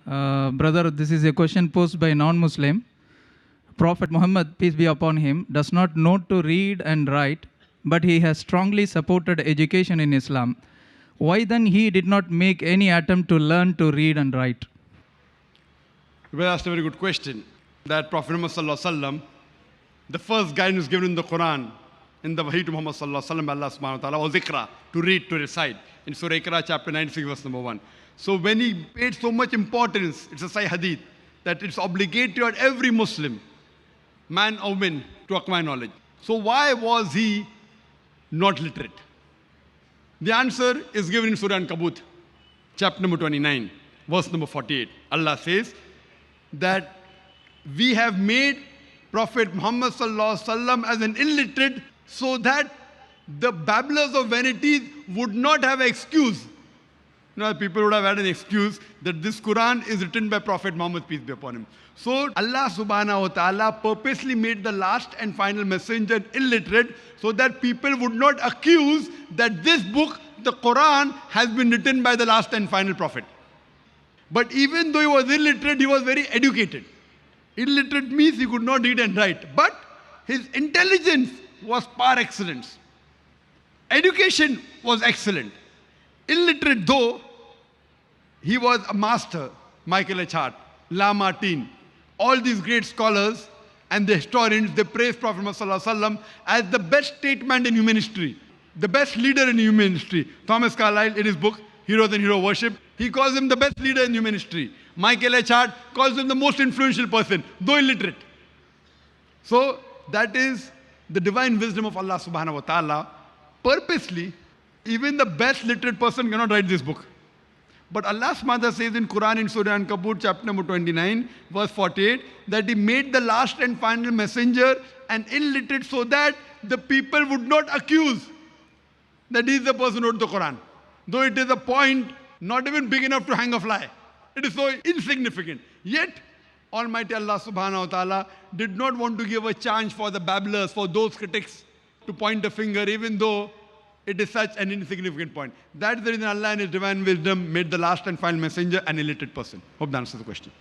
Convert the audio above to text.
Brother, this is a question posed by a non-Muslim. Prophet Mohammed, peace be upon him, does not know to read and write, but he has strongly supported education in Islam. Why then he did not make any attempt to learn to read and write? Well, that's a very good question. That Prophet Muhammad sallallahu alaihi wasallam, the first guidance given in the Quran, in the Wahi to Muhammad sallallahu alaihi wasallam, Allah subhanahu wa ta'ala, was Iqra, to read, to recite, in Surah Iqra, chapter 96, verse number 1. So when he paid so much importance, it's a Sahih Hadith, that it's obligatory on every Muslim, man or woman, to acquire knowledge. So why was he not literate? The answer is given in Surah An-Kabut, chapter number 29, verse number 48. Allah says that we have made Prophet Muhammad sallallahu alaihi wasallam as an illiterate so that the babblers of vanities would not have an excuse. People would have had an excuse that this Quran is written by Prophet Muhammad, peace be upon him. So Allah subhanahu wa ta'ala purposely made the last and final messenger illiterate so that people would not accuse that this book, the Quran, has been written by the last and final prophet. But even though he was illiterate, he was very educated. Illiterate means he could not read and write. But his intelligence was par excellence. Education was excellent. Illiterate though, he was a master. Michael H. Hart, Lamartine, all these great scholars and the historians, they praise Prophet Muhammad as the best statesman in human history, the best leader in human history. Thomas Carlyle, in his book, Heroes and Hero Worship, he calls him the best leader in human history. Michael H. Hart calls him the most influential person, though illiterate. So that is the divine wisdom of Allah subhanahu wa ta'ala. Purposely, even the best literate person cannot write this book. But Allah's mother says in Quran, in Surah An-Kabut, chapter number 29, verse 48, that He made the last and final messenger an illiterate so that the people would not accuse that he is the person who wrote the Quran. Though it is a point not even big enough to hang a fly. It is so insignificant. Yet, Almighty Allah subhanahu wa ta'ala did not want to give a chance for the babblers, for those critics to point a finger, even though it is such an insignificant point. That is the reason Allah in His divine wisdom made the last and final messenger an illiterate person. Hope that answers the question.